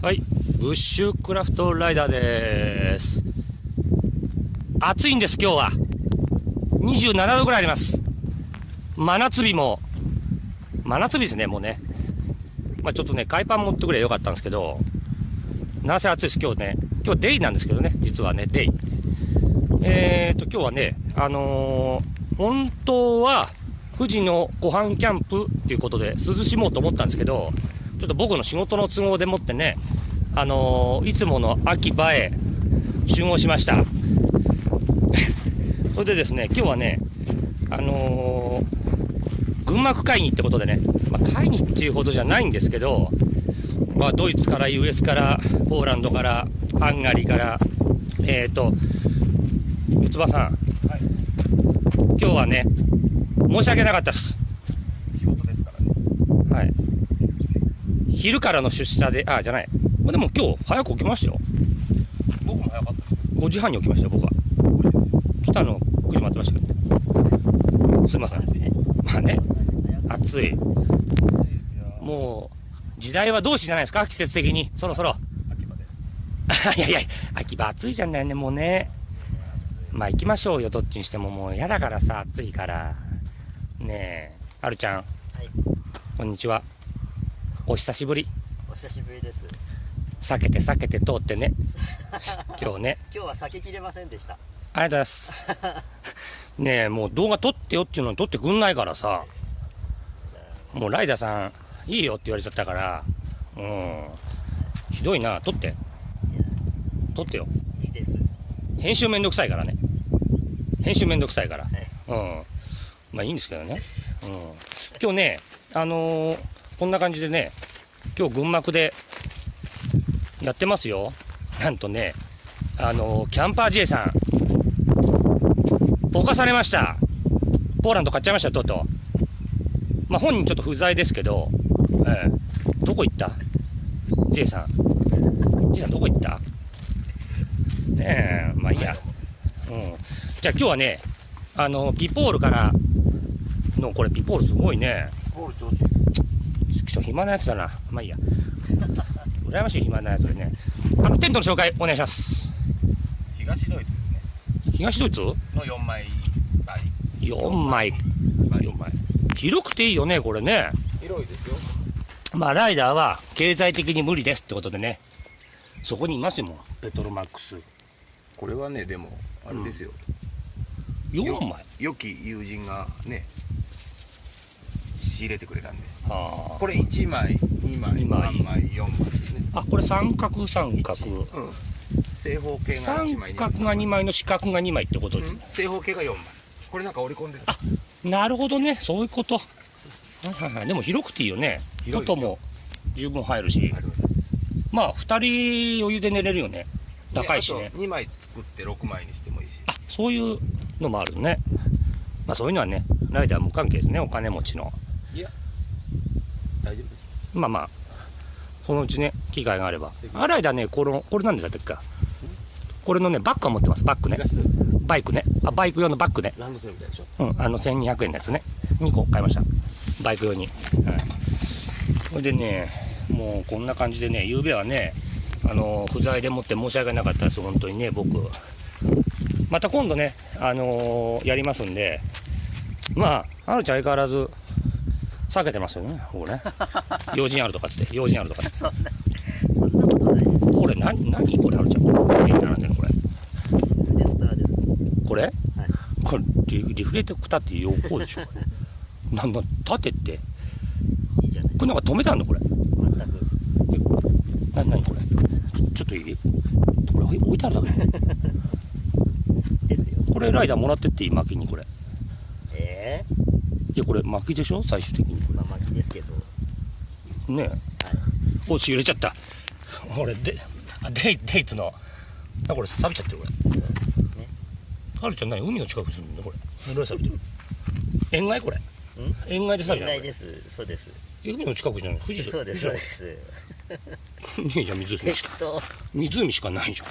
はい、ブッシュクラフトライダーです。暑いんです。今日は27度ぐらいあります。真夏日も真夏日ですね。もうね、ちょっとね海パン持ってくればよかったんですけど、なんせ暑いです。今日ね、今日デイなんですけどね、実はねデイ。今日はね、本当は富士の湖畔キャンプっていうことで涼しもうと思ったんですけど、ちょっと僕の仕事の都合でもってね、いつもの秋葉へ集合しました。それでですね、今日はね、群幕会議ってことでね、会議っていうほどじゃないんですけど、ドイツから US からポーランドからハンガリーから四つ葉さん、はい、今日はね申し訳なかったです。仕事ですからね。はい。昼からの出社で、じゃない。でも今日早く起きましたよ。僕も早かったです。5時半に起きましたよ、僕は。来たの9時待ってましたけど。すいません。ね、暑い。もう、時代は同志じゃないですか、季節的に。そろそろ。秋葉です。いやいや、秋葉暑いじゃないね、もうね。行きましょうよ、どっちにしても。もう嫌だからさ、暑いから。ねえ、あるちゃん。はい。こんにちは。お久しぶり。お久しぶりです。避けて通ってね。今日ね。今日は避けきれませんでした。ありがとうございます。ねえ、もう動画撮ってよっていうのに撮ってくんないからさ。もうライダーさん、いいよって言われちゃったから。ひどいな、撮って。撮ってよ。いいです。編集めんどくさいからね。編集めんどくさいから。はい。いいんですけどね。今日ね、こんな感じでね、今日群幕でやってますよ。なんとね、キャンパー J さん、犯されました。ポーランド買っちゃいました、とうとう。本人ちょっと不在ですけど、どこ行った ?J さん。J さんどこ行ったねえ、いいや。じゃあ今日はね、ピポールからの、これピポールすごいね。ゴール調子いいです。暇なやつだな。いいや。羨ましい暇なやつでね。テントの紹介お願いします。東ドイツですね。東ドイツの4枚台。4枚。広くていいよね、これね。広いですよ。ライダーは経済的に無理ですってことでね。そこにいますよ、もう。ペトロマックス。これはね、でも、あれですよ。4枚。良き友人がね、仕入れてくれたんで。ここれ1枚、2枚、3枚、4枚ですね。これ三角。正方形が1枚。三角が2枚の四角が2枚ってことです。正方形が4枚。これなんか織り込んでる。なるほどね、そういうこと。でも広くていいよね。外も十分入るし。2人余裕で寝れるよね。高いしね。2枚作って6枚にしてもいいし。そういうのもあるね。そういうのはね、ライダー無関係ですね、お金持ちの。いや、大丈夫です。そのうちね、機会があれば。ライダーね、これなんでだったっけか。これのね、バッグは持ってます、バッグね。バイクね。バイク用のバッグね。ランドセルみたいでしょ。1200円のやつね。2個買いました。バイク用に。それでね、もうこんな感じでね、夕べはね、不在でもって申し訳なかったです、本当にね、僕。また今度ね、やりますんで、あるちゃん相変わらず、避けてますよね、ここね。用心あるとかつって、用心あるとかって。そんなことないです。これ何これ、あるちゃん。並んでるのこれ。リフレクターです。これ、はい。これリフレクターって横でしょ。縦って。いいじゃない。これなんか止めたんのこれ。全く。何これ。ちょっといい？これ置いてあるだけ。ですよ。これライダーもらってっていい、薪にこれ。いやこれ薪でしょ、最終的にこ薪ですけど。れ。ねえ。はい。おち揺れちゃった。俺デイツの。これ錆びちゃってるこれ。ね。はるちゃん何、海の近くに住んでるのこれ。どれ錆びてる。塩害これ。塩害で錆びてる。塩害です。そうです。海の近くじゃない。富士そうです。そうです。ねえじゃん、湖しか。湖しかないじゃん。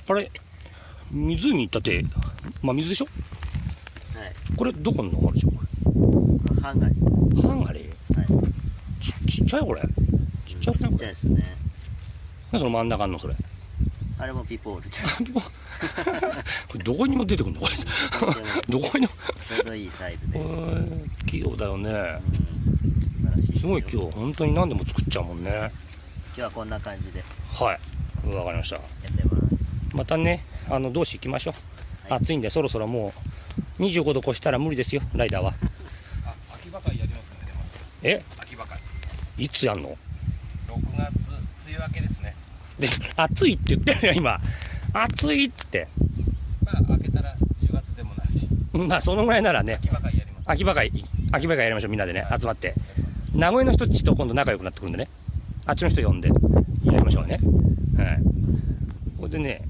あれ湖行ったって、水でしょ。はい。これどこのあるじゃんこれ。ハンガリーです。ハンガリー。はい。ちっちゃいこれ。ちっちゃくないこれ。ちっちゃいですね。その真ん中あんのそれ。あれもピポール。これどこにも出てくるのこれ。どこにも。ちょうどいいサイズで。器用だよね。素晴らしいですよ。すごい器用。本当に何でも作っちゃうもんね。今日はこんな感じではい。わかりました。やってます。またね、同士行きましょう。はい暑いんで、そろそろもう25度越したら無理ですよ、ライダーは。秋葉会やりますね。え、秋葉会いつやんの6月梅雨明けですね。で、暑いって言ってるよ、今。暑いって。まあ明けたら10月でもなるし、まあ、そのぐらいならね、秋葉会やります。秋葉会やりましょう、みんなでね、集まって。名古屋の人たちと今度仲良くなってくるんでね、あっちの人呼んでやりましょうね。はい。これでね、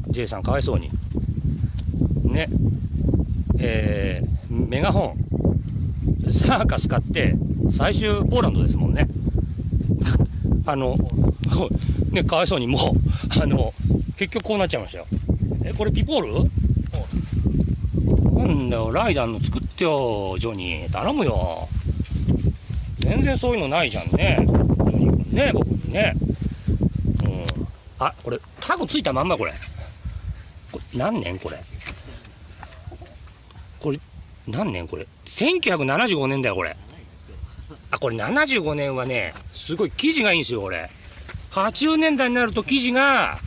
J さんかわいそうに。ね、メガホン、サーカス買って、最終ポーランドですもんね。ね、かわいそうにもう、結局こうなっちゃいましたよ。これピポール？なんだよ、ライダーの作ってよ、ジョニー。頼むよ。全然そういうのないじゃんね。ジョニー君ね、僕にね。うん。あ、これ、タグついたまんまこれ。これ何年これ。これ、何年これ。1975年だよ、これ。あ、これ75年はね、すごい生地がいいんですよ、これ。80年代になると生地が、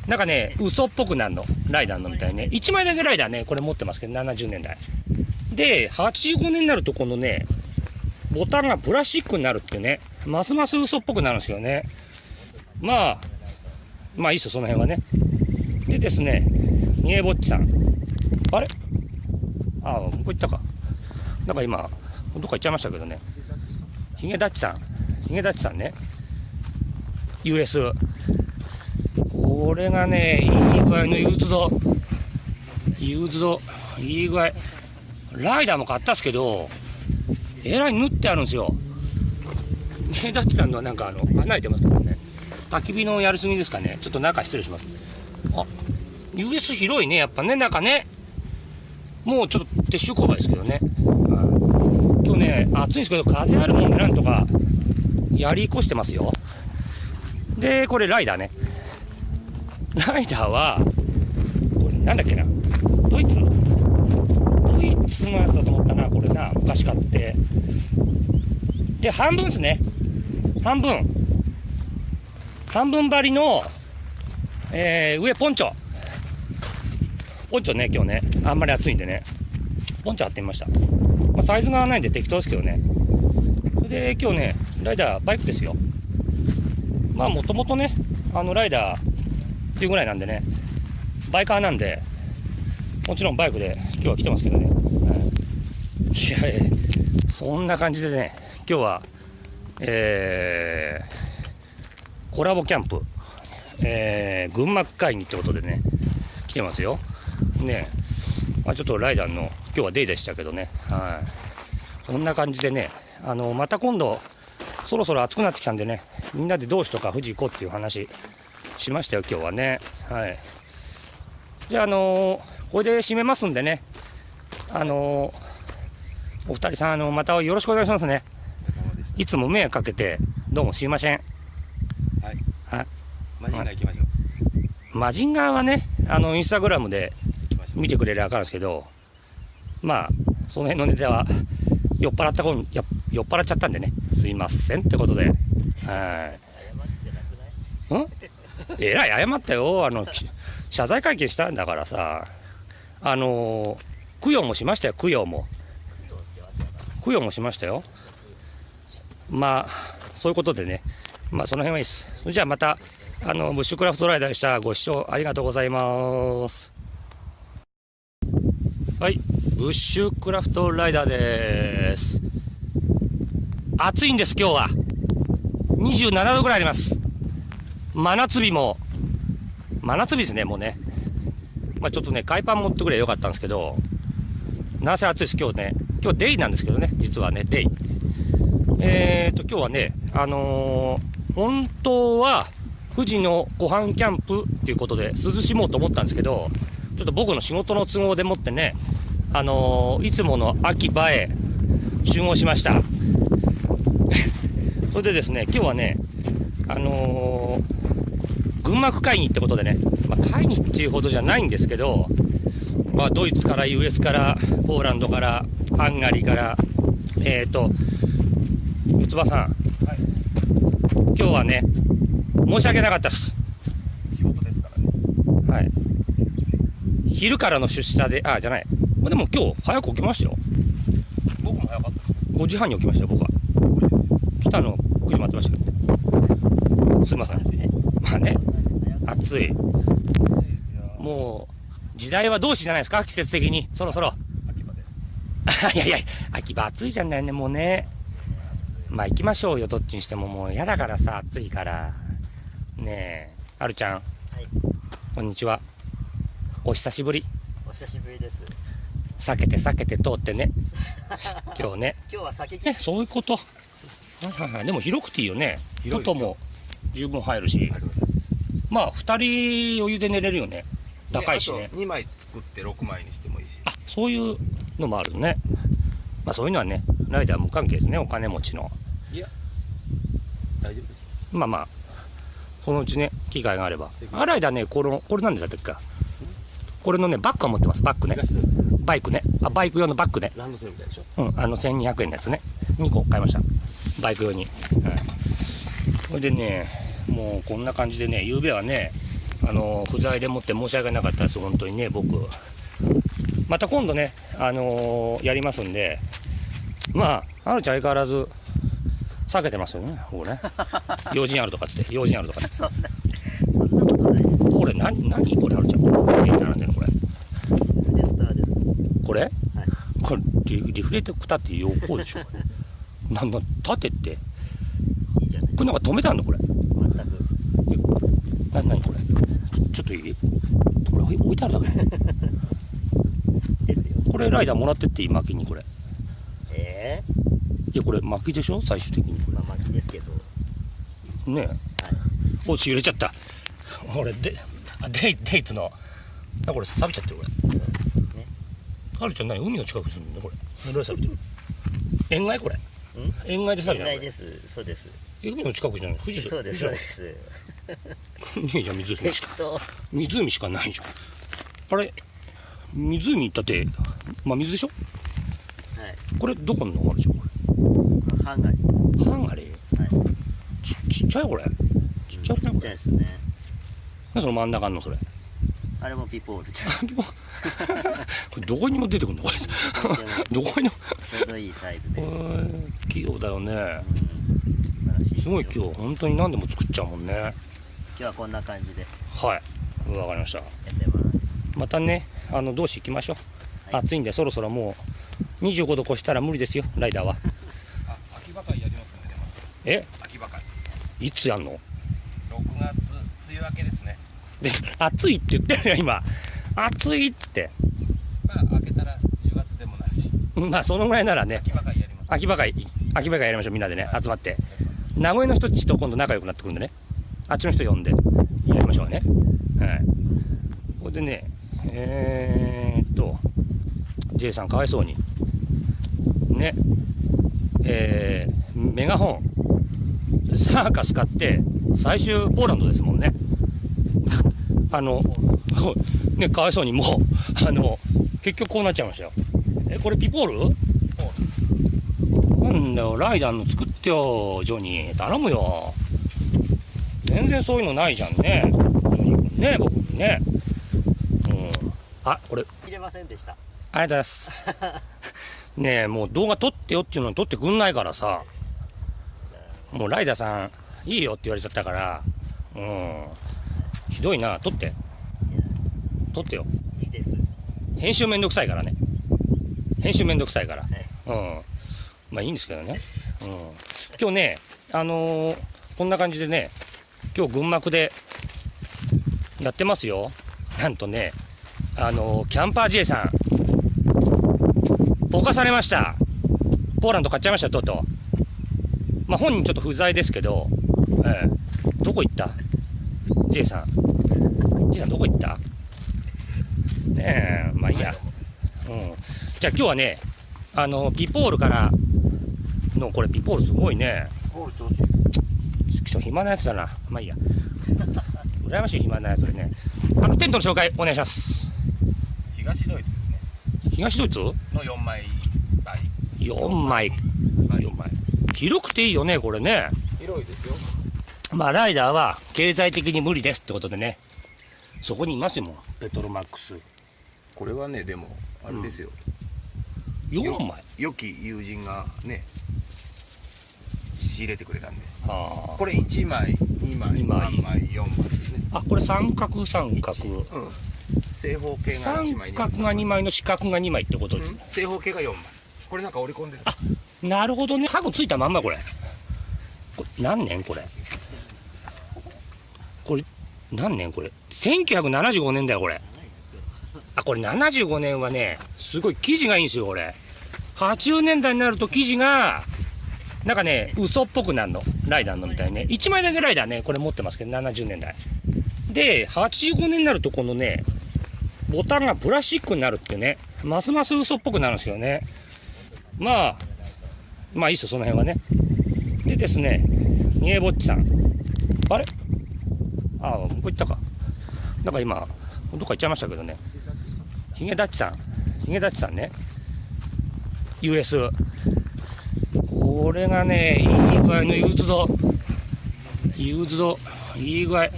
なんかね、嘘っぽくなるの。ライダーのみたいにね。1枚だけライダーね、これ持ってますけど、70年代。で、85年になるとこのね、ボタンがプラスチックになるっていうね、ますます嘘っぽくなるんですよね。まあいいっすよ、その辺はね。でですね、ニエボッチさん。あれああ、ここ行ったか。なんか今、どっか行っちゃいましたけどね。ヒゲダッチさんね。US。これがね、いい具合のユーズド、いい具合。ライダーも買ったっすけど、えらい縫ってあるんですよ。ヒゲダッチさんのはなんか離れてますからね。焚き火のやりすぎですかね。ちょっと中失礼します。あ、US 広いね、やっぱね、中ね。もうちょっと撤収勾配ですけどね。今日ね、暑いんですけど、風あるもんでなんとかやり越してますよ。で、これライダーね。ライダーは、これなんだっけな。ドイツのやつだと思ったな、これな。昔買って。で、半分ですね。半分張りの、上ポンチョね、今日ね、あんまり暑いんでね、ポンチョ貼ってみました。まあ、サイズがないんで適当ですけどね。で、今日ね、ライダーバイクですよ。まあ、もともとね、ライダーっていうぐらいなんでね、バイカーなんで、もちろんバイクで今日は来てますけどね。いや、そんな感じでね、今日は、コラボキャンプ、群馬会議ってことでね、来てますよ。ね、まあ、ちょっとライダーの今日はデイでしたけどね、はい、そんな感じでね、また今度そろそろ暑くなってきたんでね、みんなで同志とか富士行こうっていう話しましたよ今日はね。はい、じゃあこれで締めますんでね、お二人さんまたよろしくお願いしますね。いつも迷惑かけてどうもすいません。はい、はい、マジンガー行きましょう。マジンガーはね、インスタグラムで見てくれれば分かるんですけど、まあその辺のネタは酔っ払っちゃったんでね、すいませんってことで、はい。えらい謝ったよ。謝罪会見したんだからさ、供養もしましたよ。供養もしましたよ。まあそういうことでね、まあその辺はいいです。じゃあまたブッシュクラフトライダーでした。ご視聴ありがとうございます。はい、ブッシュクラフトライダーです。暑いんです、今日は。27度ぐらいあります。真夏日ですね、もうね。まあちょっとね、海パン持ってくればよかったんですけど、なんせ暑いです、今日ね。今日デイなんですけどね、実はね、デイ。今日はね、本当は、富士の湖畔キャンプっていうことで涼しもうと思ったんですけど、ちょっと僕の仕事の都合でもってね、いつもの秋葉へ集合しました。それでですね、今日はね、群馬区会議ってことでね、会議っていうほどじゃないんですけど、ドイツから US からポーランドからハンガリーから四つ葉さん、はい、今日はね申し訳なかったです。仕事ですからね。はい。昼からの出社で、じゃない。でも今日早く起きましたよ。僕も早かったです。5時半に起きましたよ、僕は。来たの9時待ってましたけど。すいません。まあね、暑い。もう、時代は同志じゃないですか、季節的に。そろそろ。秋葉です。いやいや、秋葉暑いじゃないね、もうね。まあ行きましょうよ、どっちにしても。もう嫌だからさ、暑いから。ねえ、あるちゃん。はい。こんにちは。お久しぶり。お久しぶりです。避けて通ってね。今日ね。今日は酒そういうこと。でも広くていいよね。広いですよ外も十分入るし。まあ、2人お湯で寝れるよね。高いしね。あと2枚作って6枚にしてもいいし。そういうのもあるね。まあ、そういうのはね、ライダー無関係ですね、お金持ちの。いや、大丈夫です。まあまあ、そのうちね、機会があれば。ライダーね、これなんでだったっけか。これのね、バッグは持ってます、バッグね。バイクね。バイク用のバッグね。ランドセルみたいでしょ。1200円のやつね。2個買いました。バイク用に。それでね、もうこんな感じでね、昨べはね、不在でもって申し訳なかったです、本当にね、僕。また今度ね、やりますんで、まあ、あるちゃん相変わらず、避けてますよね、ここね。用心あるとかつって、用心あるとかね。そんなことないです。これ何これ、あるちゃん。並んでるのこれ。レフターです。これ、はい。これリフレクターって横でしょ。縦って、いいじゃない。これなんか止めたんだ、これ。全く。何これ。ちょっといい？これ置いてあるだけ。ですよ。これライダーもらってっていい、薪にこれ。いいや、これ薪でしょ、最終的に。まあ薪ですけど。ねえ。はい。おち揺れちゃった。俺デイツの。これ錆びちゃってるこれ。ね。はるちゃん何、海の近くに住んでるのこれ。どれ錆びてる。塩害これ。塩害で錆びたの。ないです。そうです。海の近くじゃない。富士そうです。そうです。ねえじゃん、湖しか。湖しかないじゃん。あれ、湖だって、まあ水でしょ。はい。これどこのあるじゃん、こハンガリーです。れ。ハンガリー。はい。ちっちゃいこれ。ちっちゃくないちっちゃいですね。その真ん中のそれ。あれもピポールです。これどこにも出てくるのこれ。どこにも。ちょうどいいサイズで。器用だよね。素晴らしいですよ。すごい今日本当に何でも作っちゃうもんね。今日はこんな感じではい。わかりました。やってます。またね、同志行きましょう。はい、暑いんでそろそろもう25度越したら無理ですよ、ライダーは。秋葉会やりますので、え、秋葉会。いつやんの？ 6月、梅雨明けですね。で、暑いって言ってるよ、今。暑いって。まあ、明けたら10月でもないし。まあ、そのぐらいならね、秋葉会やります。秋葉会やりましょう、みんなでね、集まって。名古屋の人たちと今度仲良くなってくるんでね、あっちの人呼んでやりましょうね。はい。これでね、J さんかわいそうに。ね、メガホン、サーカス買って、最終ポーランドですもんね。ね、かわいそうにもう、結局こうなっちゃいましたよ。これピポール？なんだよ、ライダーの作ってよ、ジョニー。頼むよ。全然そういうのないじゃんね。ね、僕ね。これ。切れませんでした。ありがとうございます。ねえ、もう動画撮ってよっていうのに撮ってくんないからさ。もうライダーさん、いいよって言われちゃったから。ひどいな、撮って。撮ってよ。いいです。編集めんどくさいからね。編集めんどくさいから。はい。まあいいんですけどね。今日ね、こんな感じでね、今日群馬区でやってますよ。なんとね、キャンパー J さん、犯されました。ポーランド買っちゃいました、とうとう。まあ本人ちょっと不在ですけど、どこ行った ?J さん。J さんどこ行ったねえ、まあいいや。じゃあ今日はね、ピポールからの、これピポールすごいね。ボール調子いいです。暇なやつだな。まあいいや。羨ましい暇なやつでね。テントの紹介お願いします。東ドイツですね。東ドイツの4枚台。 4枚。4枚。広くていいよね、これね。広いですよ。まあライダーは経済的に無理ですってことでね。そこにいますよ、もうペトロマックス。これはね、でもあれですよ、 4枚。良き友人がね仕入れてくれたんで、あこれ1枚2枚2枚3枚4枚ですね。あ、これ三角三角。正方形が三1枚角が2枚の四角が2枚ってことです。正方形が4枚。これなんか織り込んでる。あ、なるほどね。家具ついたまんまこれ。これ何年これ。これ何年これ。1975年だよこれ。あ、これ75年はね、すごい生地がいいんですよこれ。80年代になると生地がなんかね、嘘っぽくなるの。ライダーのみたいにね。1枚だけライダーね、これ持ってますけど、70年代。で、85年になるとこのね、ボタンがプラスチックになるってね、ますます嘘っぽくなるんですよね。まあいいっすよ、その辺はね。でですね、ニエボッチさん。あれ、ああ、向こう行ったか。なんか今、どっか行っちゃいましたけどね。ヒゲダッチさんね。US。これがね、いい具合のユーズド、いい具合。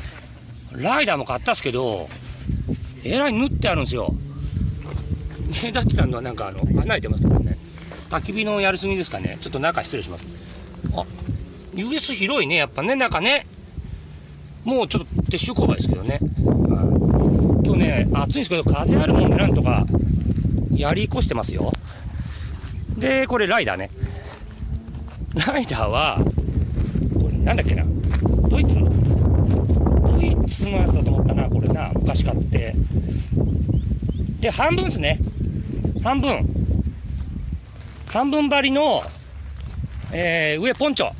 ライダーも買ったっすけど、えらい縫ってあるんですよ。ヒゲダッチさんのはなんか穴開いてますからね。焚き火のやりすぎですかね。ちょっと中失礼します。あ、US 広いね、やっぱね、中ね。もうちょっと撤収勾配ですけどね。今日ね、暑いんですけど、風あるもんでなんとかやり越してますよ。で、これライダーね。ライダーは、これなんだっけな。ドイツのやつだと思ったな、これな。昔買って。で、半分ですね。半分張りの、上ポンチョ。